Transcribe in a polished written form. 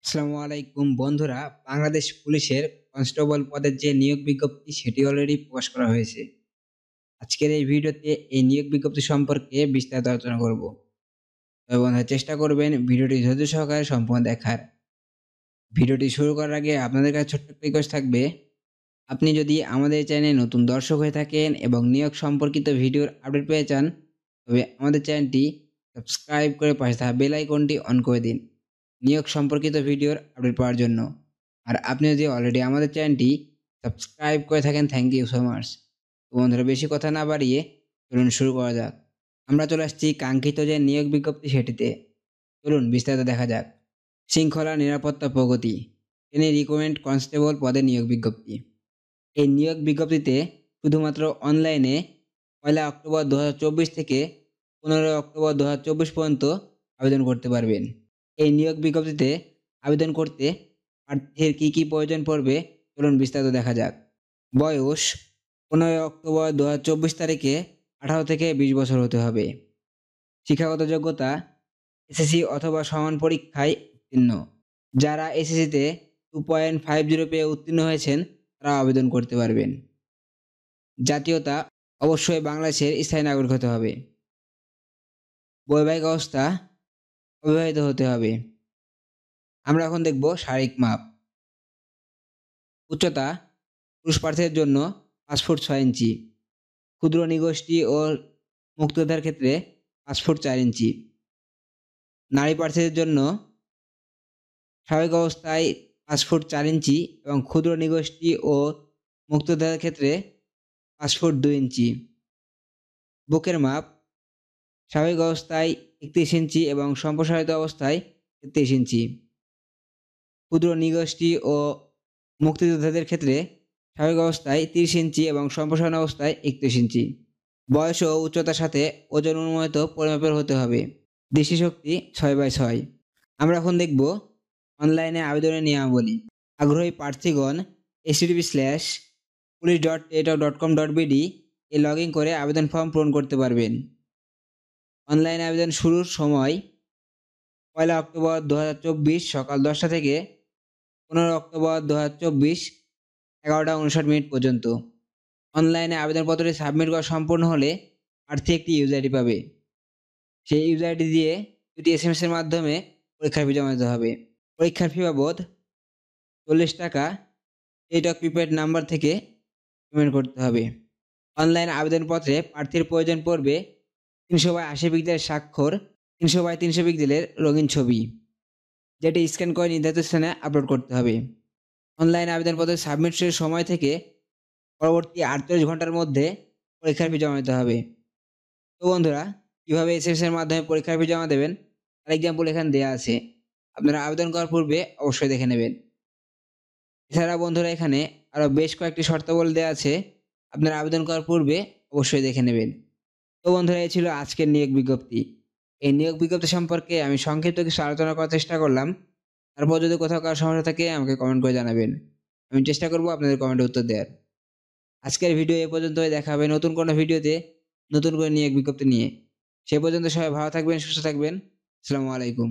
আসসালামু আলাইকুম বন্ধুরা। বাংলাদেশ পুলিশের কনস্টেবল পদের যে নিয়োগ বিজ্ঞপ্তি সেটি অলরেডি প্রকাশ করা হয়েছে। আজকের এই ভিডিওতে এই নিয়োগ বিজ্ঞপ্তি সম্পর্কে বিস্তারিত আলোচনা করব। তবে বন্ধুরা চেষ্টা করবেন ভিডিওটি ধৈর্য সহকারে সম্পূর্ণ দেখার। ভিডিওটি শুরু করার আগে আপনাদের কাছে ছোট্ট একটা রিকোয়েস্ট থাকবে। আপনি যদি আমাদের চ্যানেলে নতুন দর্শক হয়ে থাকেন এবং নিয়োগ সম্পর্কিত ভিডিওর আপডেট পেয়ে চান, তবে আমাদের চ্যানেলটি সাবস্ক্রাইব করে পাশে থাকা বেল আইকনটি অন করে দিন নিয়োগ সম্পর্কিত ভিডিওর আপডেট পাওয়ার জন্য। আর আপনি যদি অলরেডি আমাদের চ্যানেলটি সাবস্ক্রাইব করে থাকেন, থ্যাংক ইউ সো মাচ। তো বন্ধুরা বেশি কথা না বাড়িয়ে চলুন শুরু করা যাক। আমরা চলে আসছি কাঙ্ক্ষিত যে নিয়োগ বিজ্ঞপ্তি সেটিতে। চলুন বিস্তারিত দেখা যাক। শৃঙ্খলা নিরাপত্তা প্রগতি ট্রেনি রিক্রুটমেন্ট কনস্টেবল পদে নিয়োগ বিজ্ঞপ্তি। এই নিয়োগ বিজ্ঞপ্তিতে শুধুমাত্র অনলাইনে 1 অক্টোবর 2024 থেকে 15 অক্টোবর 2024 পর্যন্ত আবেদন করতে পারবেন। এই নিয়োগ বিজ্ঞপ্তিতে আবেদন করতে প্রার্থীর কী প্রয়োজন পড়বে চলুন বিস্তারিত দেখা যাক। বয়স 15 অক্টোবর 2024 তারিখে 18 থেকে 20 বছর হতে হবে। শিক্ষাগত যোগ্যতা এসএসসি অথবা সমান পরীক্ষায় উত্তীর্ণ। যারা এসএসসিতে 2.50 পেয়ে উত্তীর্ণ হয়েছেন তারা আবেদন করতে পারবেন। জাতীয়তা অবশ্যই বাংলাদেশের স্থায়ী নাগরিক হতে হবে। বৈবাহিক অবস্থা অবিবাহিত হতে হবে। আমরা এখন দেখব শারীরিক মাপ। উচ্চতা পুরুষ প্রার্থীদের জন্য 5 ফুট 6 ইঞ্চি, ক্ষুদ্র নিগোষ্ঠী ও মুক্তিযোদ্ধার ক্ষেত্রে 5 ফুট 4 ইঞ্চি। নারী প্রার্থীদের জন্য স্বাভাবিক অবস্থায় 5 ফুট 4 ইঞ্চি এবং ক্ষুদ্র নিগোষ্ঠী ও মুক্তিযোদ্ধাদের ক্ষেত্রে 5 ফুট 2 ইঞ্চি। বুকের মাপ স্বাভাবিক অবস্থায় 31 ইঞ্চি এবং সম্প্রসারিত অবস্থায় 33 ইঞ্চি। ক্ষুদ্র নিগোষ্ঠী ও মুক্তিযোদ্ধাদের ক্ষেত্রে স্বাভাবিক অবস্থায় 30 ইঞ্চি এবং সম্প্রসারণ অবস্থায় 31 ইঞ্চি। বয়স ও উচ্চতার সাথে ওজন অনুমোদিত পরিমাপের হতে হবে। দৃষ্টিশক্তি 6/6। আমরা এখন দেখব অনলাইনে আবেদনের নিয়মাবলী। আগ্রহী প্রার্থীগণ http://police.টেটক.com.bd এ লগ ইন করে আবেদন ফর্ম পূরণ করতে পারবেন। অনলাইনে আবেদন শুরুর সময় 1 অক্টোবর 2024 সকাল 10টা থেকে 15 অক্টোবর 2024 11টা 59 পর্যন্ত। অনলাইনে আবেদনপত্রটি সাবমিট করা সম্পূর্ণ হলে প্রার্থী একটি ইউজার আইডি পাবে। সেই ইউজার আইডি দিয়ে 2টি SMS এর মাধ্যমে পরীক্ষার ফি জমা দিতে হবে। পরীক্ষার ফি বাবদ 40 টাকা টেটক প্রিপেড নাম্বার থেকে পেমেন্ট করতে হবে। অনলাইন আবেদনপত্রে প্রার্থীর প্রয়োজন পড়বে 300/80 পিক্সেলের স্বাক্ষর, 300/300 পিক্সেলের রঙিন ছবি, যেটি স্ক্যান করে নির্ধারিত স্থানে আপলোড করতে হবে। অনলাইন আবেদনপত্র সাবমিটের সময় থেকে পরবর্তী 48 ঘন্টার মধ্যে পরীক্ষার ফি জমা দিতে হবে। তো বন্ধুরা, কীভাবে SMS এর মাধ্যমে পরীক্ষার ফি জমা দেবেন তার এক্সাম্পল এখানে দেওয়া আছে। আপনারা আবেদন করার পূর্বে অবশ্যই দেখে নেবেন। এছাড়া বন্ধুরা এখানে আরও বেশ কয়েকটি শর্তাবলী দেওয়া আছে, আপনারা আবেদন করার পূর্বে অবশ্যই দেখে নেবেন। তো বন্ধুরা, এই ছিল আজকের নিয়োগ বিজ্ঞপ্তি। এই নিয়োগ বিজ্ঞপ্তি সম্পর্কে আমি সংক্ষিপ্ত কিছু আলোচনা করার চেষ্টা করলাম। তারপর যদি কোথাও কারো সমস্যা থাকে আমাকে কমেন্ট করে জানাবেন। আমি চেষ্টা করব আপনাদের কমেন্টের উত্তর দেওয়ার। আজকের ভিডিও এ পর্যন্তই। দেখা হবে নতুন কোনো ভিডিওতে নতুন করে নিয়োগ বিজ্ঞপ্তি নিয়ে। সে পর্যন্ত সবাই ভালো থাকবেন, সুস্থ থাকবেন। আসসালামু আলাইকুম।